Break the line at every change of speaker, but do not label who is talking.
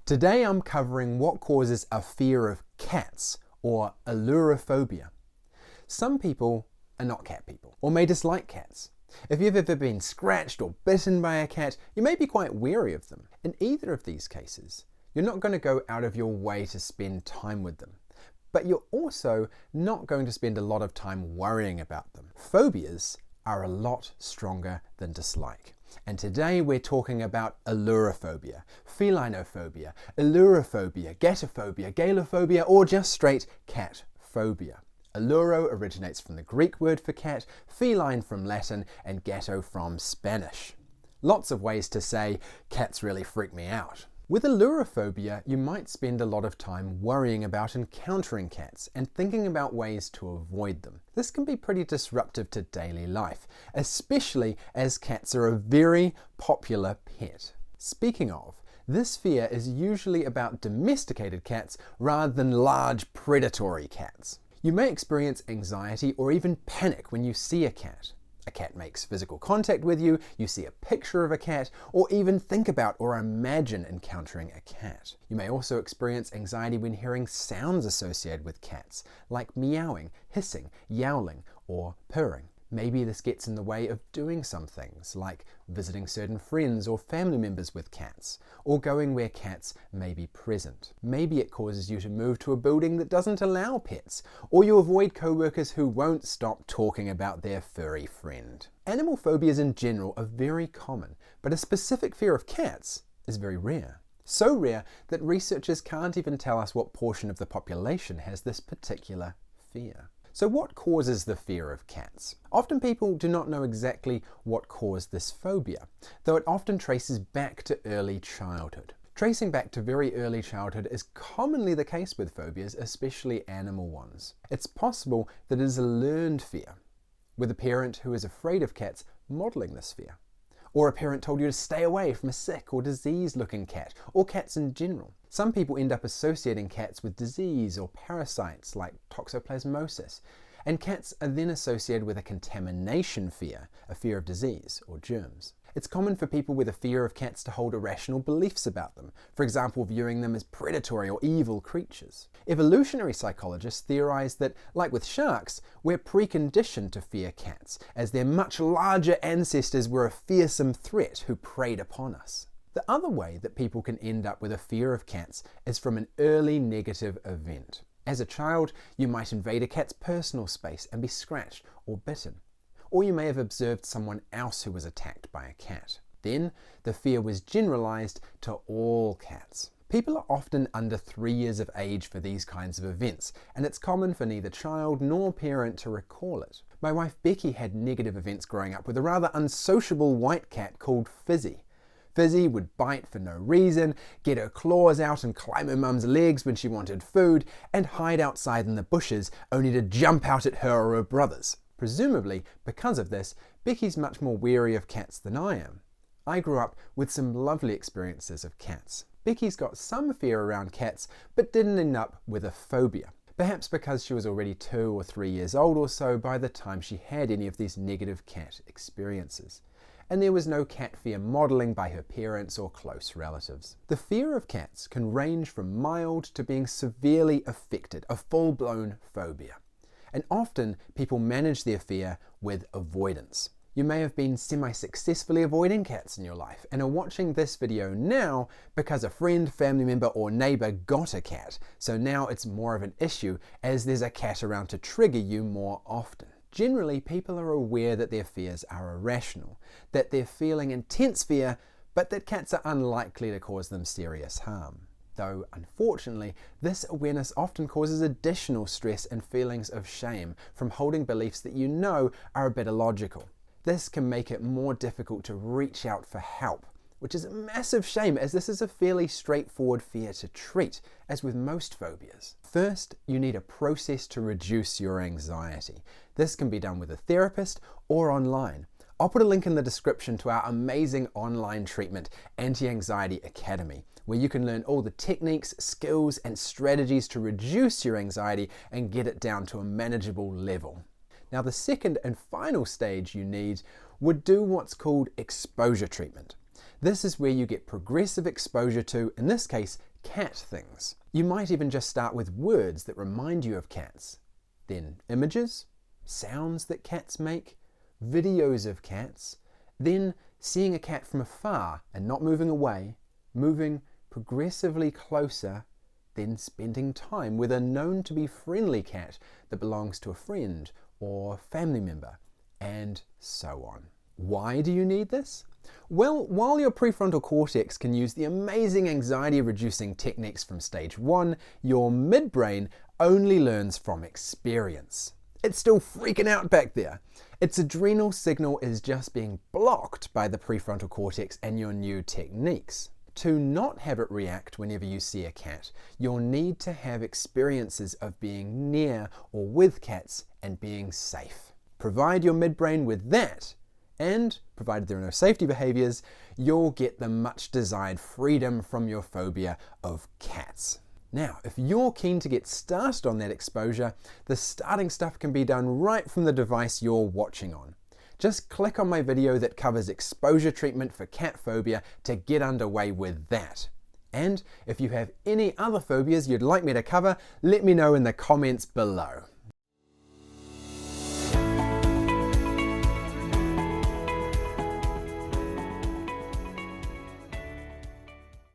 Today I'm covering what causes a fear of cats, or ailurophobia. Some people are not cat people, or may dislike cats. If you've ever been scratched or bitten by a cat, you may be quite wary of them. In either of these cases, you're not going to go out of your way to spend time with them. But you're also not going to spend a lot of time worrying about them. Phobias are a lot stronger than dislike. And today we're talking about ailurophobia, felinophobia, elurophobia, Gatophobia, Galeophobia, or just straight cat phobia. Ailuro originates from the Greek word for cat, feline from Latin, and gatto from Spanish. Lots of ways to say, cats really freak me out. With ailurophobia, you might spend a lot of time worrying about encountering cats and thinking about ways to avoid them. This can be pretty disruptive to daily life, especially as cats are a very popular pet. Speaking of, this fear is usually about domesticated cats rather than large predatory cats. You may experience anxiety or even panic when you see a cat. A cat makes physical contact with you, you see a picture of a cat, or even think about or imagine encountering a cat. You may also experience anxiety when hearing sounds associated with cats, like meowing, hissing, yowling, or purring. Maybe this gets in the way of doing some things, like visiting certain friends or family members with cats, or going where cats may be present. Maybe it causes you to move to a building that doesn't allow pets, or you avoid co-workers who won't stop talking about their furry friend. Animal phobias in general are very common, but a specific fear of cats is very rare. So rare that researchers can't even tell us what portion of the population has this particular fear. So what causes the fear of cats? Often people do not know exactly what caused this phobia, though it often traces back to early childhood. Tracing back to very early childhood is commonly the case with phobias, especially animal ones. It's possible that it is a learned fear, with a parent who is afraid of cats modeling this fear. Or a parent told you to stay away from a sick or diseased-looking cat, or cats in general. Some people end up associating cats with disease or parasites like toxoplasmosis, and cats are then associated with a contamination fear, a fear of disease or germs. It's common for people with a fear of cats to hold irrational beliefs about them, for example viewing them as predatory or evil creatures. Evolutionary psychologists theorize that, like with sharks, we're preconditioned to fear cats, as their much larger ancestors were a fearsome threat who preyed upon us. The other way that people can end up with a fear of cats is from an early negative event. As a child, you might invade a cat's personal space and be scratched or bitten. Or you may have observed someone else who was attacked by a cat. Then, the fear was generalized to all cats. People are often under 3 years of age for these kinds of events, and it's common for neither child nor parent to recall it. My wife Becky had negative events growing up with a rather unsociable white cat called Fizzy. Fizzy would bite for no reason, get her claws out and climb her mum's legs when she wanted food, and hide outside in the bushes only to jump out at her or her brothers. Presumably, because of this, Becky's much more wary of cats than I am. I grew up with some lovely experiences of cats. Becky's got some fear around cats, but didn't end up with a phobia. Perhaps because she was already 2 or 3 years old or so by the time she had any of these negative cat experiences. And there was no cat fear modelling by her parents or close relatives. The fear of cats can range from mild to being severely affected, a full-blown phobia. And often people manage their fear with avoidance. You may have been semi-successfully avoiding cats in your life and are watching this video now because a friend, family member or neighbour got a cat, so now it's more of an issue as there's a cat around to trigger you more often. Generally, people are aware that their fears are irrational, that they're feeling intense fear, but that cats are unlikely to cause them serious harm. Though, unfortunately, this awareness often causes additional stress and feelings of shame from holding beliefs that you know are a bit illogical. This can make it more difficult to reach out for help, which is a massive shame as this is a fairly straightforward fear to treat, as with most phobias. First, you need a process to reduce your anxiety. This can be done with a therapist or online. I'll put a link in the description to our amazing online treatment, Anti-Anxiety Academy, where you can learn all the techniques, skills, and strategies to reduce your anxiety and get it down to a manageable level. Now, the second and final stage you need would do what's called exposure treatment. This is where you get progressive exposure to, in this case, cat things. You might even just start with words that remind you of cats, then images, sounds that cats make, videos of cats, then seeing a cat from afar and not moving away, moving progressively closer, then spending time with a known to be friendly cat that belongs to a friend or family member, and so on. Why do you need this? Well, while your prefrontal cortex can use the amazing anxiety-reducing techniques from stage 1, your midbrain only learns from experience. It's still freaking out back there. Its adrenal signal is just being blocked by the prefrontal cortex and your new techniques. To not have it react whenever you see a cat, you'll need to have experiences of being near or with cats and being safe. Provide your midbrain with that, and, provided there are no safety behaviors, you'll get the much desired freedom from your phobia of cats. Now, if you're keen to get started on that exposure, the starting stuff can be done right from the device you're watching on. Just click on my video that covers exposure treatment for cat phobia to get underway with that. And if you have any other phobias you'd like me to cover, let me know in the comments below.